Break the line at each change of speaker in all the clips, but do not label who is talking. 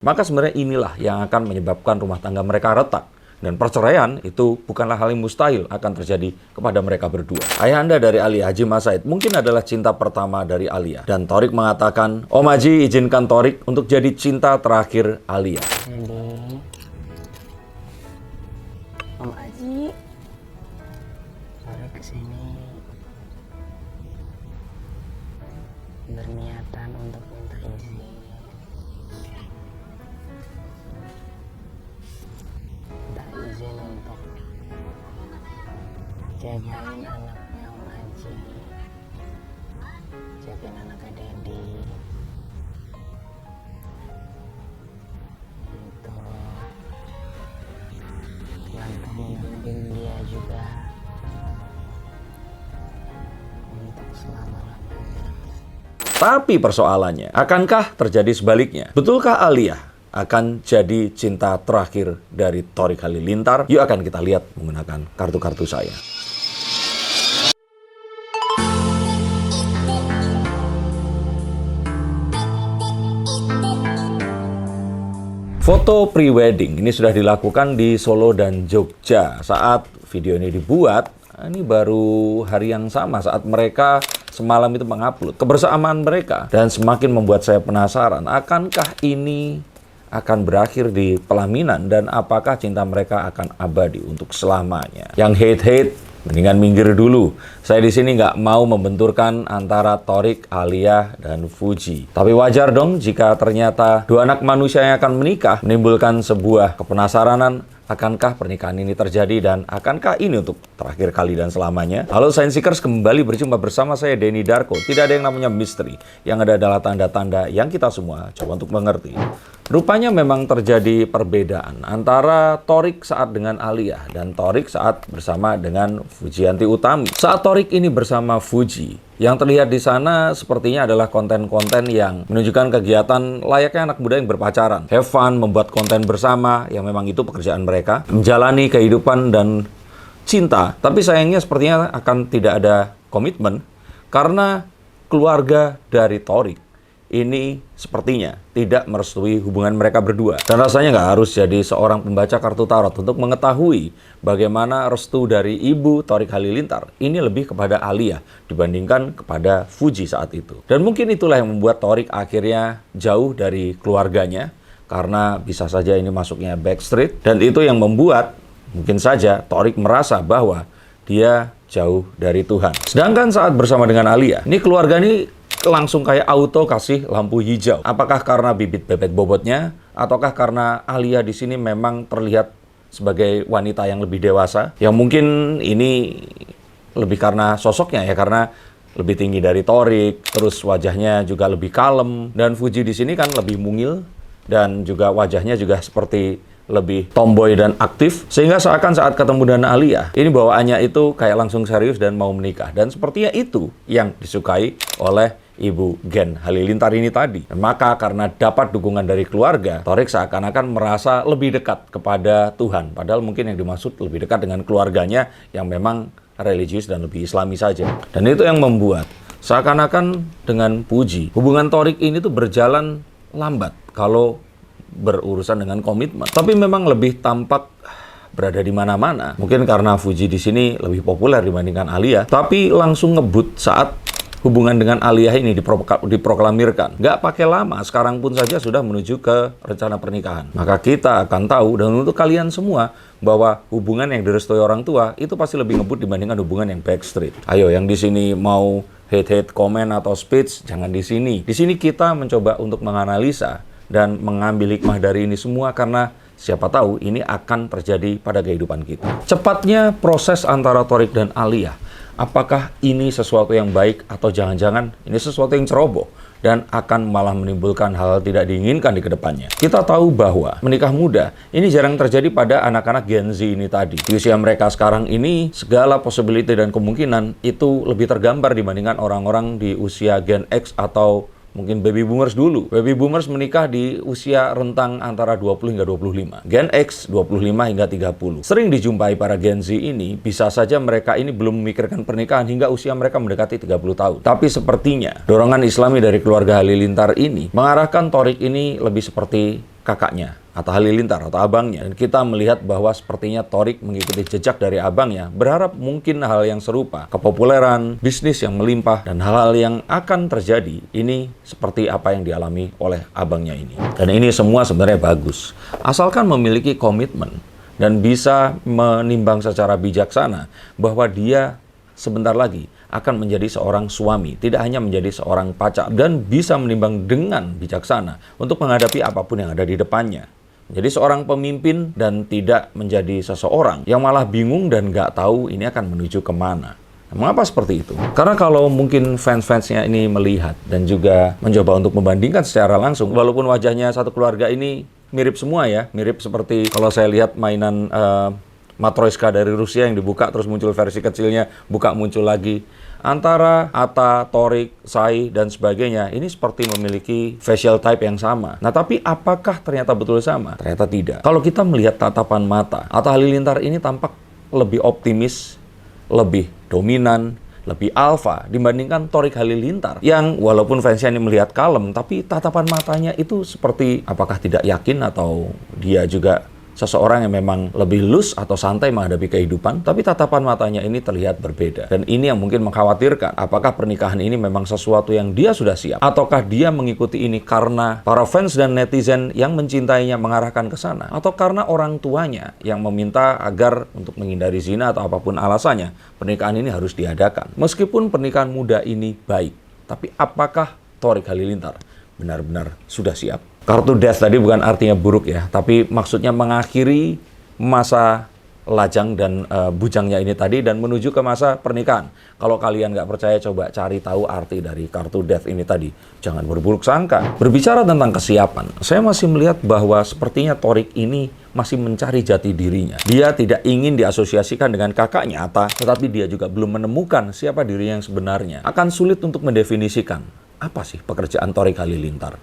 Maka sebenarnya inilah yang akan menyebabkan rumah tangga mereka retak. Dan perceraian itu bukanlah hal yang mustahil akan terjadi kepada mereka berdua. Ayahanda dari Alia, Haji Mas Said, mungkin adalah cinta pertama dari Alia. Dan Thorik mengatakan, Om Haji izinkan Thorik untuk jadi cinta terakhir Alia.
Jadi, Om Haji, Thorik kesini berniatan untuk minta izin. Izin untuk jagain anaknya Om Haji, jagain anaknya Dedi, untuk mendampingin dia juga untuk selama-lamanya.
Tapi persoalannya, akankah terjadi sebaliknya? Betulkah Alia akan jadi cinta terakhir dari Thorik Halilintar? Yuk akan kita lihat menggunakan kartu-kartu saya. Foto pre-wedding ini sudah dilakukan di Solo dan Jogja. Saat video ini dibuat, ini baru hari yang sama saat mereka semalam itu mengupload kebersamaan mereka. Dan semakin membuat saya penasaran, akankah ini akan berakhir di pelaminan dan apakah cinta mereka akan abadi untuk selamanya? Yang hate-hate, mendingan minggir dulu. Saya di sini nggak mau membenturkan antara Thorik, Alia, dan Fuji. Tapi wajar dong jika ternyata dua anak manusia yang akan menikah menimbulkan sebuah kepenasaranan. Akankah pernikahan ini terjadi dan akankah ini untuk terakhir kali dan selamanya? Halo Science Seekers, kembali berjumpa bersama saya Denny Darko. Tidak ada yang namanya misteri. Yang ada adalah tanda-tanda yang kita semua coba untuk mengerti. Rupanya memang terjadi perbedaan antara Thorik saat dengan Alia dan Thorik saat bersama dengan Fujianti Utami. Saat Thorik ini bersama Fuji, yang terlihat di sana sepertinya adalah konten-konten yang menunjukkan kegiatan layaknya anak muda yang berpacaran. Have fun, membuat konten bersama, yang memang itu pekerjaan mereka. Menjalani kehidupan dan cinta. Tapi sayangnya sepertinya akan tidak ada komitmen karena keluarga dari Thorik ini sepertinya tidak merestui hubungan mereka berdua. Dan rasanya nggak harus jadi seorang pembaca kartu tarot untuk mengetahui bagaimana restu dari ibu Thorik Halilintar ini lebih kepada Alia dibandingkan kepada Fuji saat itu. Dan mungkin itulah yang membuat Thorik akhirnya jauh dari keluarganya, karena bisa saja ini masuknya backstreet. Dan itu yang membuat mungkin saja Thorik merasa bahwa dia jauh dari Tuhan. Sedangkan saat bersama dengan Alia, ini keluarga ini langsung kayak auto kasih lampu hijau. Apakah karena bibit bebek bobotnya, ataukah karena Alia di sini memang terlihat sebagai wanita yang lebih dewasa? Yang mungkin ini lebih karena sosoknya ya, karena lebih tinggi dari Thorik, terus wajahnya juga lebih kalem. Dan Fuji di sini kan lebih mungil dan juga wajahnya juga seperti lebih tomboy dan aktif, sehingga seakan saat ketemu dengan Alia, ini bawaannya itu kayak langsung serius dan mau menikah. Dan sepertinya itu yang disukai oleh Ibu Gen Halilintar ini tadi. Dan maka karena dapat dukungan dari keluarga, Thorik seakan-akan merasa lebih dekat kepada Tuhan. Padahal mungkin yang dimaksud lebih dekat dengan keluarganya yang memang religius dan lebih islami saja. Dan itu yang membuat seakan-akan dengan Fuji, hubungan Thorik ini tuh berjalan lambat kalau berurusan dengan komitmen. Tapi memang lebih tampak berada di mana-mana. Mungkin karena Fuji di sini lebih populer dibandingkan Alia, tapi langsung ngebut saat hubungan dengan Alia ini diproklamirkan. Nggak pakai lama, sekarang pun saja sudah menuju ke rencana pernikahan. Maka kita akan tahu, dan untuk kalian semua, bahwa hubungan yang direstui orang tua itu pasti lebih ngebut dibandingkan hubungan yang backstreet. Ayo, yang di sini mau hate-hate, komen atau speech, jangan di sini. Di sini kita mencoba untuk menganalisa dan mengambil hikmah dari ini semua, karena siapa tahu ini akan terjadi pada kehidupan kita. Cepatnya proses antara Thorik dan Alia, apakah ini sesuatu yang baik atau jangan-jangan ini sesuatu yang ceroboh dan akan malah menimbulkan hal tidak diinginkan di kedepannya. Kita tahu bahwa menikah muda ini jarang terjadi pada anak-anak Gen Z ini tadi. Di usia mereka sekarang ini, segala possibility dan kemungkinan itu lebih tergambar dibandingkan orang-orang di usia Gen X atau mungkin baby boomers dulu. Baby boomers menikah di usia rentang antara 20 hingga 25. Gen X 25 hingga 30. Sering dijumpai para Gen Z ini, bisa saja mereka ini belum memikirkan pernikahan hingga usia mereka mendekati 30 tahun. Tapi sepertinya dorongan Islami dari keluarga Halilintar ini mengarahkan Thorik ini lebih seperti kakaknya, Atta Halilintar atau abangnya. Dan kita melihat bahwa sepertinya Thorik mengikuti jejak dari abangnya, berharap mungkin hal yang serupa, kepopuleran, bisnis yang melimpah, dan hal-hal yang akan terjadi ini seperti apa yang dialami oleh abangnya ini. Dan ini semua sebenarnya bagus, asalkan memiliki komitmen dan bisa menimbang secara bijaksana bahwa dia sebentar lagi akan menjadi seorang suami, tidak hanya menjadi seorang pacar, dan bisa menimbang dengan bijaksana untuk menghadapi apapun yang ada di depannya. Jadi seorang pemimpin dan tidak menjadi seseorang yang malah bingung dan nggak tahu ini akan menuju kemana. Mengapa seperti itu? Karena kalau mungkin fans-fansnya ini melihat dan juga mencoba untuk membandingkan secara langsung, walaupun wajahnya satu keluarga ini mirip semua ya, mirip seperti kalau saya lihat mainan Matroiska dari Rusia yang dibuka terus muncul versi kecilnya, buka muncul lagi. Antara Atta, Thorik, Psy, dan sebagainya, ini seperti memiliki facial type yang sama. Nah, tapi apakah ternyata betul sama? Ternyata tidak. Kalau kita melihat tatapan mata, Atta Halilintar ini tampak lebih optimis, lebih dominan, lebih alfa dibandingkan Thorik Halilintar yang walaupun fansnya ini melihat kalem, tapi tatapan matanya itu seperti apakah tidak yakin atau dia juga seseorang yang memang lebih loose atau santai menghadapi kehidupan, tapi tatapan matanya ini terlihat berbeda. Dan ini yang mungkin mengkhawatirkan, apakah pernikahan ini memang sesuatu yang dia sudah siap, ataukah dia mengikuti ini karena para fans dan netizen yang mencintainya mengarahkan ke sana, atau karena orang tuanya yang meminta agar untuk menghindari zina atau apapun alasannya, pernikahan ini harus diadakan. Meskipun pernikahan muda ini baik, tapi apakah Thorik Halilintar benar-benar sudah siap? Kartu death tadi bukan artinya buruk ya, tapi maksudnya mengakhiri masa lajang dan bujangnya ini tadi dan menuju ke masa pernikahan. Kalau kalian nggak percaya, coba cari tahu arti dari kartu death ini tadi. Jangan berburuk sangka. Berbicara tentang kesiapan, saya masih melihat bahwa sepertinya Thorik ini masih mencari jati dirinya. Dia tidak ingin diasosiasikan dengan kakaknya Atta, tetapi dia juga belum menemukan siapa dirinya yang sebenarnya. Akan sulit untuk mendefinisikan apa sih pekerjaan Thorik Halilintar.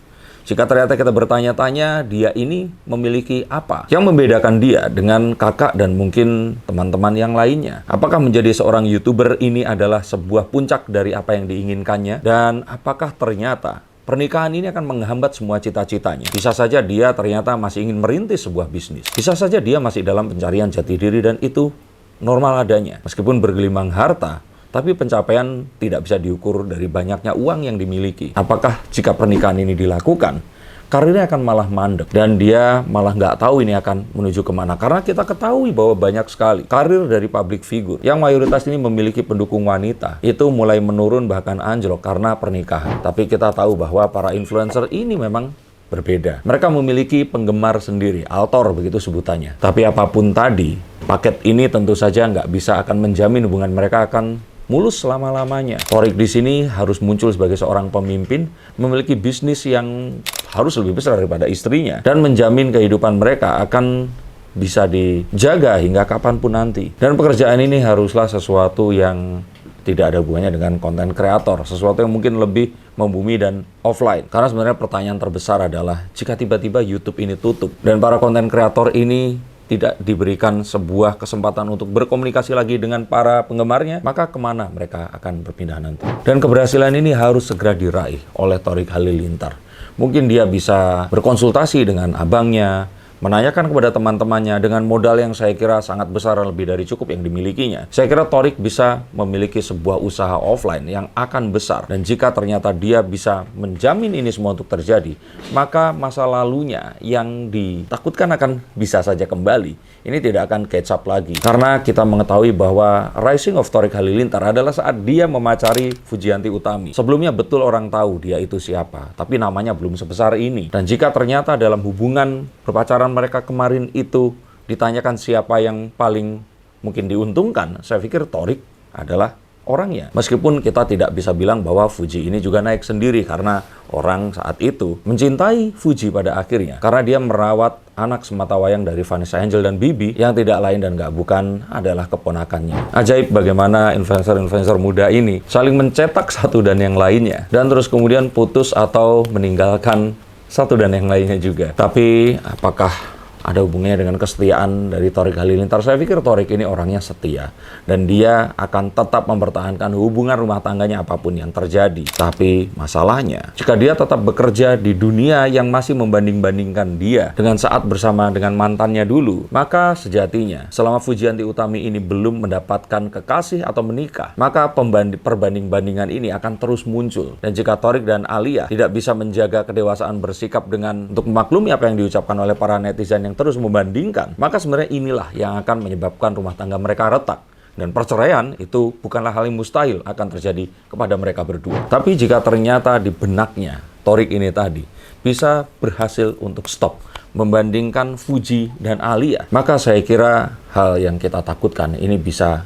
Jika ternyata kita bertanya-tanya, dia ini memiliki apa yang membedakan dia dengan kakak dan mungkin teman-teman yang lainnya? Apakah menjadi seorang YouTuber ini adalah sebuah puncak dari apa yang diinginkannya? Dan apakah ternyata pernikahan ini akan menghambat semua cita-citanya? Bisa saja dia ternyata masih ingin merintis sebuah bisnis. Bisa saja dia masih dalam pencarian jati diri dan itu normal adanya. Meskipun bergelimang harta, tapi pencapaian tidak bisa diukur dari banyaknya uang yang dimiliki. Apakah jika pernikahan ini dilakukan, karirnya akan malah mandek dan dia malah nggak tahu ini akan menuju kemana? Karena kita ketahui bahwa banyak sekali karir dari public figure yang mayoritas ini memiliki pendukung wanita itu mulai menurun bahkan anjlok karena pernikahan. Tapi kita tahu bahwa para influencer ini memang berbeda. Mereka memiliki penggemar sendiri, altor begitu sebutannya. Tapi apapun tadi, paket ini tentu saja nggak bisa akan menjamin hubungan mereka akan mulus selama-lamanya. Thorik di sini harus muncul sebagai seorang pemimpin, memiliki bisnis yang harus lebih besar daripada istrinya, dan menjamin kehidupan mereka akan bisa dijaga hingga kapanpun nanti. Dan pekerjaan ini haruslah sesuatu yang tidak ada hubungannya dengan konten kreator, sesuatu yang mungkin lebih membumi dan offline. Karena sebenarnya pertanyaan terbesar adalah, jika tiba-tiba YouTube ini tutup, dan para konten kreator ini tidak diberikan sebuah kesempatan untuk berkomunikasi lagi dengan para penggemarnya, maka kemana mereka akan berpindah nanti? Dan keberhasilan ini harus segera diraih oleh Thorik Halilintar. Mungkin dia bisa berkonsultasi dengan abangnya, menanyakan kepada teman-temannya dengan modal yang saya kira sangat besar, lebih dari cukup yang dimilikinya. Saya kira Thorik bisa memiliki sebuah usaha offline yang akan besar. Dan jika ternyata dia bisa menjamin ini semua untuk terjadi, maka masa lalunya yang ditakutkan akan bisa saja kembali. Ini tidak akan catch up lagi. Karena kita mengetahui bahwa Rising of Thorik Halilintar adalah saat dia memacari Fujianti Utami. Sebelumnya betul orang tahu dia itu siapa, tapi namanya belum sebesar ini. Dan jika ternyata dalam hubungan berpacaran mereka kemarin itu ditanyakan siapa yang paling mungkin diuntungkan, saya pikir Thorik adalah orangnya. Meskipun kita tidak bisa bilang bahwa Fuji ini juga naik sendiri karena orang saat itu mencintai Fuji pada akhirnya. Karena dia merawat anak sematawayang dari Vanessa Angel dan Bibi yang tidak lain dan nggak bukan adalah keponakannya. Ajaib bagaimana influencer-influencer muda ini saling mencetak satu dan yang lainnya. Dan terus kemudian putus atau meninggalkan satu dan yang lainnya juga. Tapi apakah ada hubungannya dengan kesetiaan dari Thorik Halilintar. Saya pikir Thorik ini orangnya setia dan dia akan tetap mempertahankan hubungan rumah tangganya apapun yang terjadi. Tapi masalahnya, jika dia tetap bekerja di dunia yang masih membanding-bandingkan dia dengan saat bersama dengan mantannya dulu, maka sejatinya selama Fujianti Utami ini belum mendapatkan kekasih atau menikah, maka perbanding-bandingan ini akan terus muncul. Dan jika Thorik dan Alia tidak bisa menjaga kedewasaan bersikap dengan untuk memaklumi apa yang diucapkan oleh para netizen yang terus membandingkan, maka sebenarnya inilah yang akan menyebabkan rumah tangga mereka retak. Dan perceraian itu bukanlah hal yang mustahil akan terjadi kepada mereka berdua. Tapi jika ternyata di benaknya Thorik ini tadi bisa berhasil untuk stop membandingkan Fuji dan Alia, maka saya kira hal yang kita takutkan ini bisa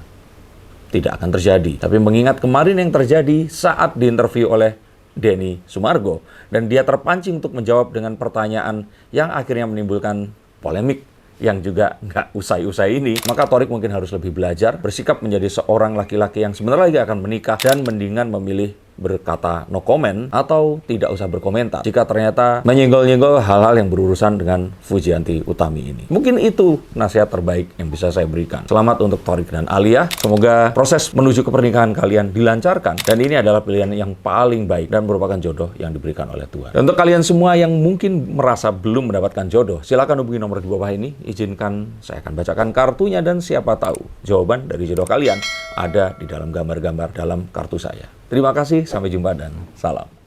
tidak akan terjadi. Tapi mengingat kemarin yang terjadi saat diinterview oleh Denny Sumargo, dan dia terpancing untuk menjawab dengan pertanyaan yang akhirnya menimbulkan polemik yang juga nggak usai-usai ini, maka Thorik mungkin harus lebih belajar bersikap menjadi seorang laki-laki yang sebentar lagi akan menikah dan mendingan memilih berkata no comment atau tidak usah berkomentar jika ternyata menyenggol-nyenggol hal-hal yang berurusan dengan Fujianti Utami ini. Mungkin itu nasihat terbaik yang bisa saya berikan. Selamat untuk Thorik dan Alia. Semoga proses menuju ke pernikahan kalian dilancarkan dan ini adalah pilihan yang paling baik dan merupakan jodoh yang diberikan oleh Tuhan. Dan untuk kalian semua yang mungkin merasa belum mendapatkan jodoh, silakan hubungi nomor di bawah ini. Izinkan saya akan bacakan kartunya dan siapa tahu jawaban dari jodoh kalian ada di dalam gambar-gambar dalam kartu saya. Terima kasih, sampai jumpa dan salam.